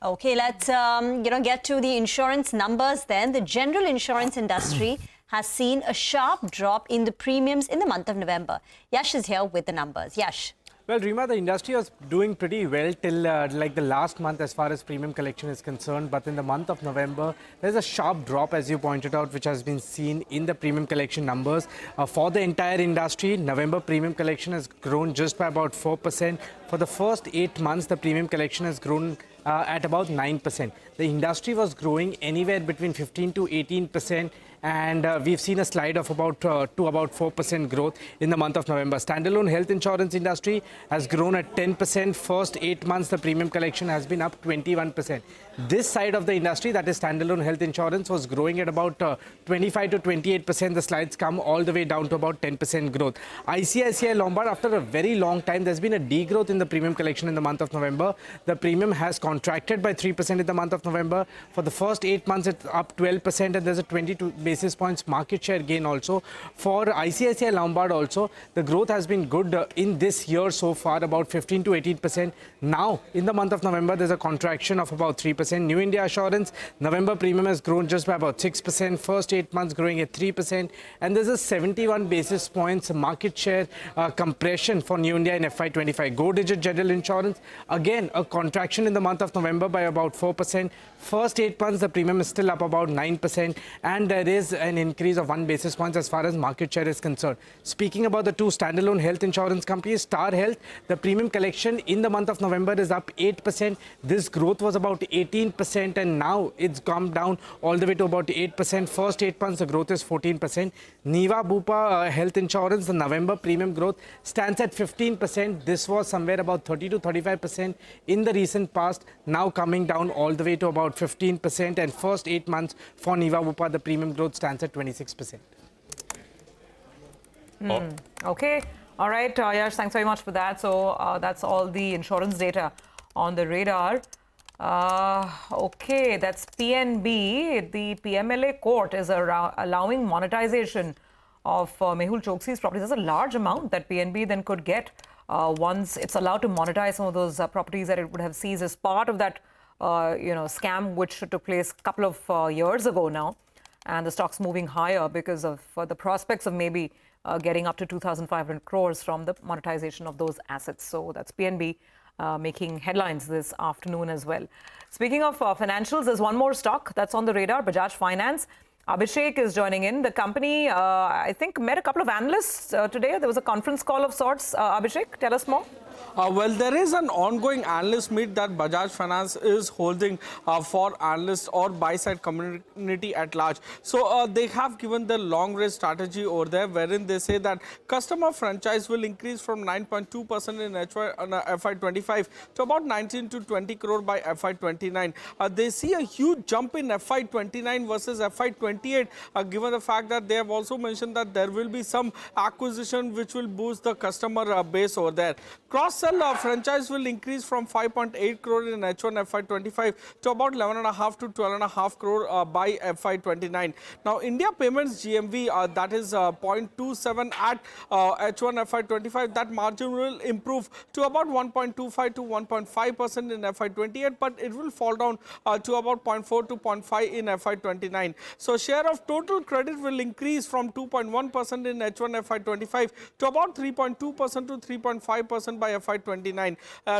Okay, let's get to the insurance numbers then. The general insurance industry has seen a sharp drop in the premiums in the month of November. Yash is here with the numbers. Yash. Well, Rima, the industry was doing pretty well till like the last month as far as premium collection is concerned. But in the month of November, there's a sharp drop, as you pointed out, which has been seen in the premium collection numbers. For the entire industry, November premium collection has grown just by about 4%. For the first 8 months, the premium collection has grown at about 9%. The industry was growing anywhere between 15 to 18%. And we've seen a slide of about 4% growth in the month of November. Standalone health insurance industry has grown at 10%. First 8 months, the premium collection has been up 21%. This side of the industry, that is standalone health insurance, was growing at about 25 to 28%. The slides come all the way down to about 10% growth. ICICI Lombard, after a very long time, there's been a degrowth in the premium collection in the month of November. The premium has contracted by 3% in the month of November. For the first 8 months, it's up 12%, and there's a 22 basis points market share gain also. For ICICI Lombard also, the growth has been good in this year so far, about 15 to 18%. Now, in the month of November, there's a contraction of about 3%. New India Assurance, November premium has grown just by about 6%. First 8 months growing at 3%. And there's a 71 basis points market share compression for New India in FY25. Go Digit General Insurance, again, a contraction in the month of November by about 4%. First 8 months, the premium is still up about 9%. And there is an increase of 1 basis points as far as market share is concerned. Speaking about the two standalone health insurance companies, Star Health, the premium collection in the month of November is up 8%. This growth was about 18%, and now it's come down all the way to about 8%. First 8 months, the growth is 14%. Niva Bupa Health Insurance, the November premium growth stands at 15%. This was somewhere about 30 to 35% in the recent past, now coming down all the way to about 15%. And first 8 months for Niva Bupa, the premium growth stands at 26%. Okay. All right, Yash, thanks very much for that. So that's all the insurance data on the radar. Okay, that's PNB. The PMLA court is allowing monetization of Mehul Choksi's properties. That's a large amount that PNB then could get once it's allowed to monetize some of those properties that it would have seized as part of that scam which took place a couple of years ago now. And the stock's moving higher because of the prospects of maybe getting up to 2,500 crores from the monetization of those assets. So that's PNB making headlines this afternoon as well. Speaking of financials, there's one more stock that's on the radar, Bajaj Finance. Abhishek is joining in. The company, I think, met a couple of analysts today. There was a conference call of sorts. Abhishek, tell us more. Well, there is an ongoing analyst meet that Bajaj Finance is holding for analysts or buy-side community at large. So they have given the long-range strategy over there, wherein they say that customer franchise will increase from 9.2% in FY25 to about 19 to 20 crore by FY29. They see a huge jump in FY29 versus FY28, given the fact that they have also mentioned that there will be some acquisition which will boost the customer base over there. Cross-sell franchise will increase from 5.8 crore in H1 FY25 to about 11.5 to 12.5 crore by FY29. Now, India Payments GMV, that is 0.27 at H1 FY25, that margin will improve to about 1.25 to 1.5% in FY28, but it will fall down to about 0.4 to 0.5 in FY29. So, share of total credit will increase from 2.1% in H1 FY25 to about 3.2% to 3.5% by FY29.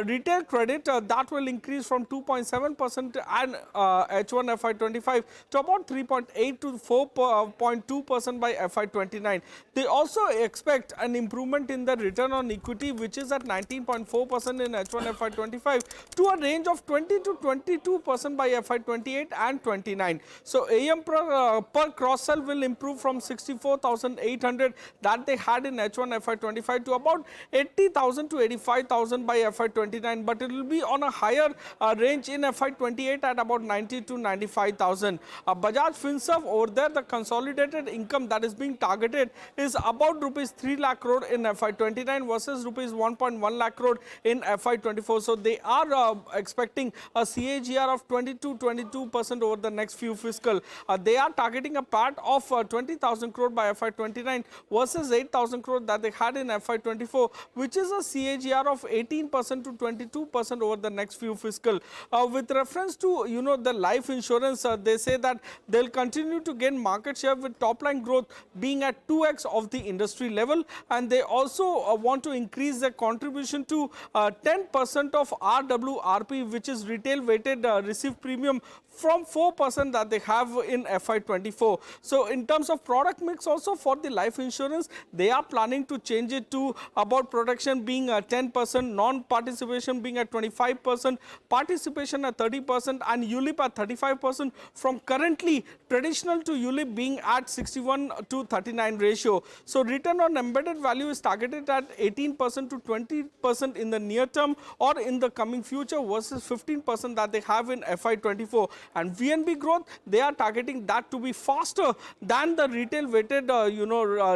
Retail credit, that will increase from 2.7% and H1 FY25 to about 3.8 to 4.2% by FY29. They also expect an improvement in the return on equity, which is at 19.4% in H1 FY25 to a range of 20 to 22% by FY28 and 29. So, AUM per per cross-sell will improve from 64,800 that they had in H1 FY25 to about 80,000 to 85,000 by FY29, but it will be on a higher range in FY28 at about 90 to 95,000. Bajaj Finserv, over there, the consolidated income that is being targeted is about rupees 3 lakh crore in FY29 versus rupees 1.1 lakh crore in FY24. So they are expecting a CAGR of 22% over the next few fiscal. They are targeting a PAT of 20,000 crore by FY29 versus 8,000 crore that they had in FY24, which is a CAGR of 18% to 22% over the next few fiscal. With reference to the life insurance, they say that they'll continue to gain market share with top line growth being at 2x of the industry level, and they also want to increase their contribution to 10% of RWRP, which is retail weighted received premium, from 4% that they have in FY24. So in terms of product mix also for the life insurance, they are planning to change it to about protection being 10%, non-participation being at 25%, participation at 30% and ULIP at 35%, from currently traditional to ULIP being at 61 to 39 ratio. So return on embedded value is targeted at 18% to 20% in the near term or in the coming future versus 15% that they have in FY24. And VNB growth, they are targeting that to be faster than the retail weighted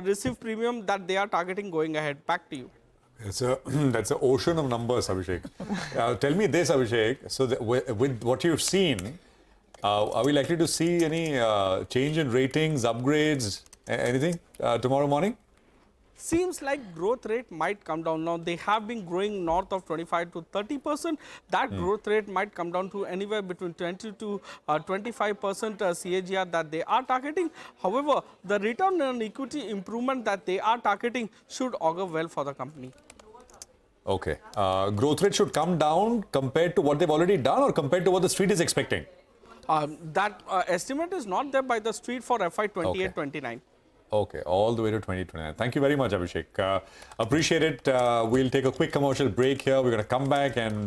received premium that they are targeting going ahead. Back to you. That's an ocean of numbers, Abhishek. Tell me this, Abhishek. So with what you've seen, are we likely to see any change in ratings, upgrades, anything tomorrow morning? Seems like growth rate might come down. Now they have been growing north of 25 to 30%. That growth rate might come down to anywhere between 20 to 25% CAGR that they are targeting. However, the return on equity improvement that they are targeting should augur well for the company. Okay. Growth rate should come down compared to what they've already done or compared to what the street is expecting? That estimate is not there by the street for FY28-29. Okay, all the way to 2029. Thank you very much, Abhishek. Appreciate it. We'll take a quick commercial break here. We're going to come back and,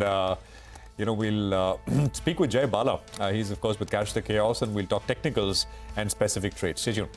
we'll speak with Jay Bala. He's, of course, with Catch the Chaos, and we'll talk technicals and specific trades. Stay tuned.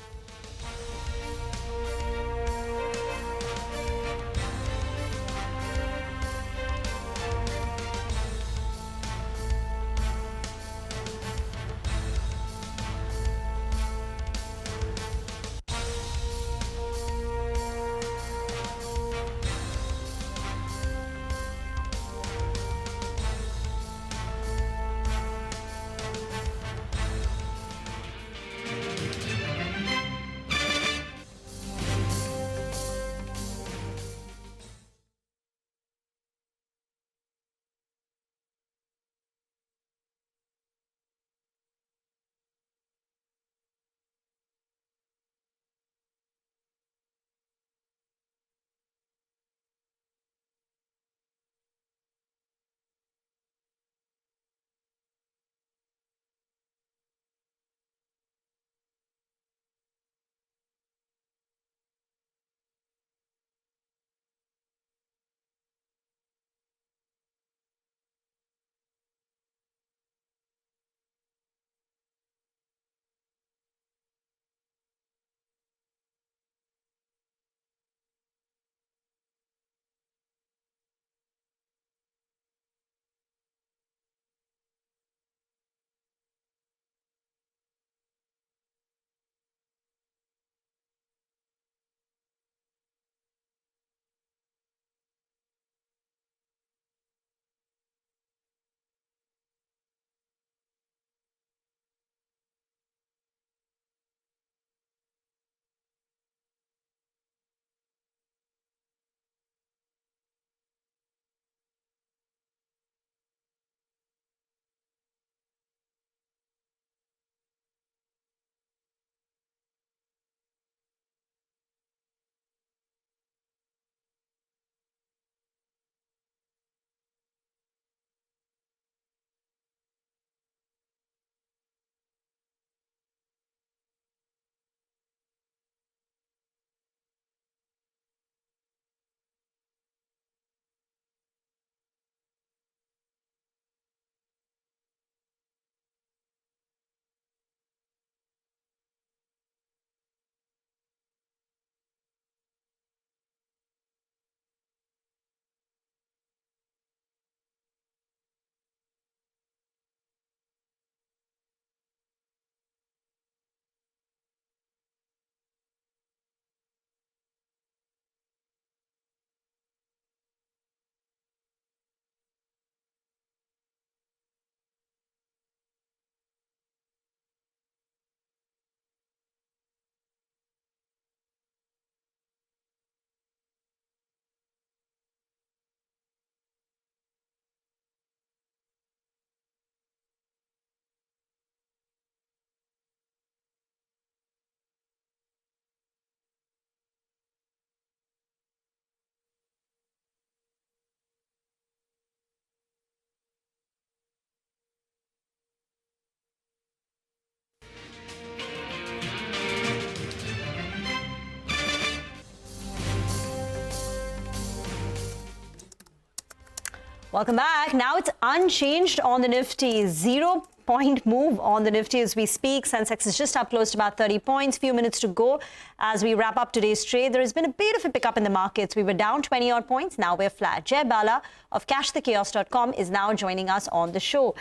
Welcome back. Now it's unchanged on the Nifty. 0-point move on the Nifty as we speak. Sensex is just up close to about 30 points. Few minutes to go as we wrap up today's trade. There has been a bit of a pickup in the markets. We were down 20-odd points. Now we're flat. Jay Bala of cashthekiosk.com is now joining us on the show.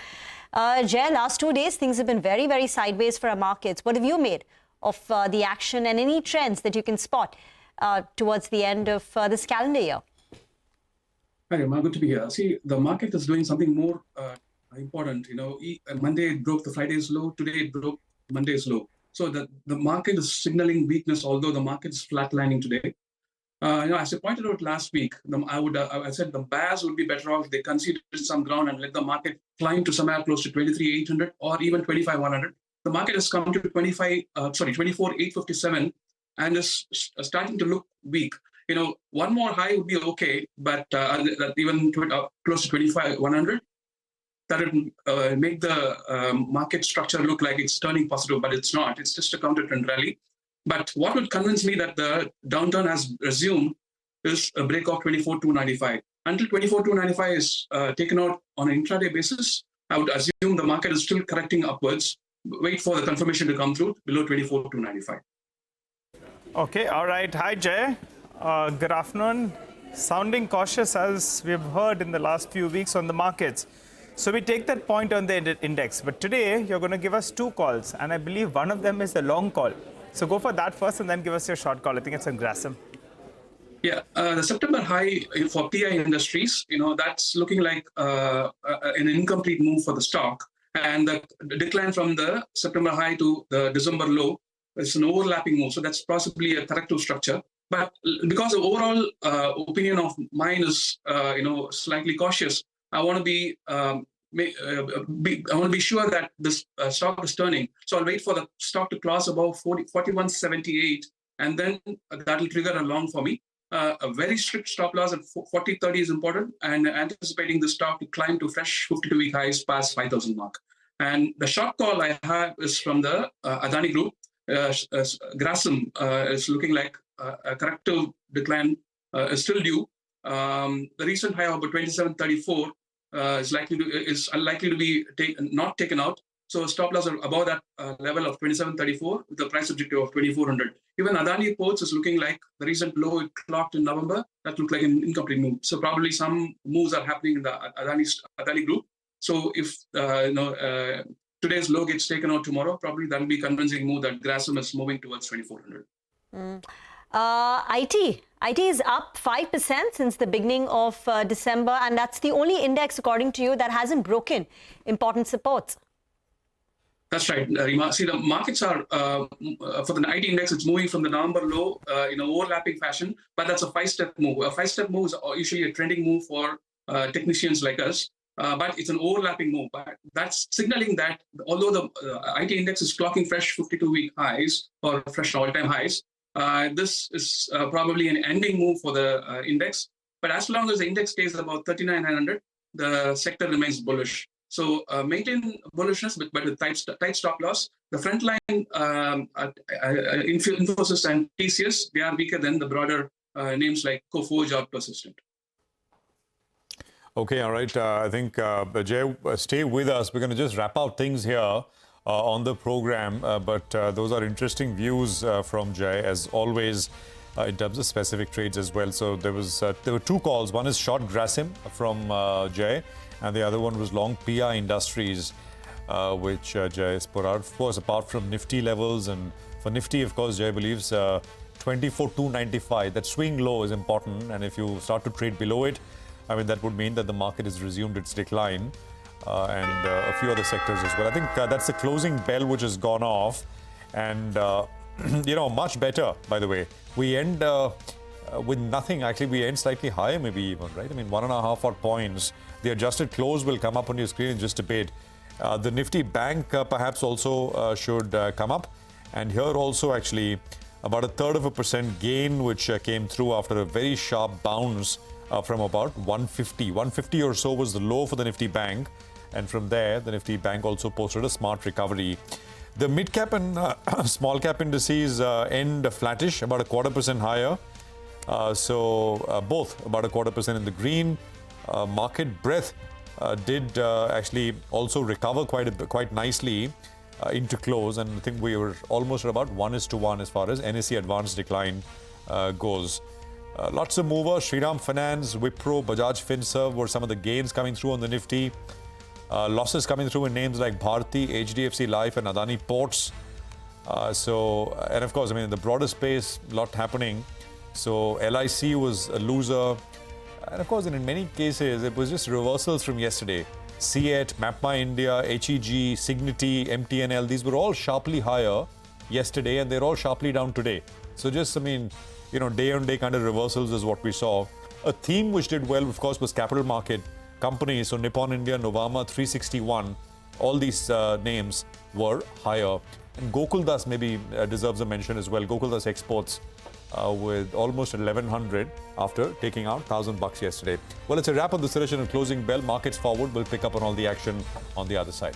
Jay, last 2 days, things have been very, very sideways for our markets. What have you made of the action and any trends that you can spot towards the end of this calendar year? Hi, Emma. Good to be here. See, the market is doing something more important. Monday it broke the Friday's low. Today it broke Monday's low. So the market is signaling weakness, although the market is flatlining today. As I pointed out last week, I said the bears would be better off if they conceded some ground and let the market climb to somewhere close to 23,800 or even 25,100. The market has come to 24,857 and is starting to look weak. One more high would be okay, but even close to 25,100, that would make the market structure look like it's turning positive, but it's not. It's just a counter trend rally. But what would convince me that the downturn has resumed is a break of 24,295. Until 24,295 is taken out on an intraday basis, I would assume the market is still correcting upwards. Wait for the confirmation to come through below 24,295. Okay, all right. Hi, Jay. Good afternoon. Sounding cautious as we've heard in the last few weeks on the markets. So we take that point on the index. But today you're going to give us two calls, and I believe one of them is the long call. So go for that first and then give us your short call. I think it's on Grasim. Yeah, the September high for PI Industries, that's looking like an incomplete move for the stock. And the decline from the September high to the December low is an overlapping move. So that's possibly a corrective structure. But because the overall opinion of mine is, slightly cautious, I want to be sure that this stock is turning. So I'll wait for the stock to cross above 41.78, and then that will trigger a long for me. A very strict stop loss at 40.30 is important, and anticipating the stock to climb to fresh 52-week highs past 5,000 mark. And the short call I have is from the Adani Group. Grasim is looking like a corrective decline is still due. The recent high of about 27.34 is unlikely to be not taken out. So stop loss are above that level of 27.34 with the price objective of 2,400. Even Adani Ports is looking like the recent low it clocked in November. That looked like an incomplete move. So probably some moves are happening in the Adani Group. So if today's low gets taken out tomorrow, probably that will be a convincing move that Grasim is moving towards 2,400. IT is up 5% since the beginning of December, and that's the only index, according to you, that hasn't broken important supports. That's right, Rima. See, the markets are, for the IT index, it's moving from the November low in an overlapping fashion, but that's a five-step move. A five-step move is usually a trending move for technicians like us. But it's an overlapping move. But that's signaling that although the IT index is clocking fresh 52-week highs or fresh all-time highs, this is probably an ending move for the index. But as long as the index stays about 39,900, the sector remains bullish. So maintain bullishness, but with tight stop loss. The front line, Infosys and TCS, they are weaker than the broader names like Coforge or Persistent. Okay, all right. I think, Jay, stay with us. We're going to just wrap out things here on the program. But those are interesting views from Jay, as always, in terms of specific trades as well. So there were two calls. One is short Grasim from Jay, and the other one was long PI Industries, which Jay has put out. Of course, apart from Nifty levels, and for Nifty, of course, Jay believes 24,295. That swing low is important, and if you start to trade below it, I mean, that would mean that the market has resumed its decline, and a few other sectors as well. I think that's the closing bell which has gone off, and much better, by the way. We end with nothing. Actually, we end slightly higher, maybe even, right? I mean, 1.5 odd points. The adjusted close will come up on your screen in just a bit. The Nifty Bank perhaps also should come up, and here also actually about 1/3% gain, which came through after a very sharp bounce. From about 150. 150 or so was the low for the Nifty Bank. And from there, the Nifty Bank also posted a smart recovery. The mid-cap and small-cap indices end flattish, about 1/4% higher. So both about 1/4% in the green. Market breadth did actually also recover quite nicely into close, and I think we were almost at about 1:1 as far as NSE advanced decline goes. Lots of movers. Shriram Finance, Wipro, Bajaj Finserv were some of the gains coming through on the Nifty. Losses coming through in names like Bharti, HDFC Life and Adani Ports. And of course, I mean, in the broader space, a lot happening. So LIC was a loser. And of course, in many cases, it was just reversals from yesterday. CET, MapMy India, HEG, Signity, MTNL, these were all sharply higher yesterday and they're all sharply down today. So just, I mean, you know, day on day kind of reversals is what we saw. A theme which did well, of course, was capital market companies. So Nippon India, Novama, 361, all these names were higher. And Gokuldas maybe deserves a mention as well. Gokuldas Exports with almost 1,100 after taking out $1,000 yesterday. Well, it's a wrap on the session and closing bell. Markets forward. We'll pick up on all the action on the other side.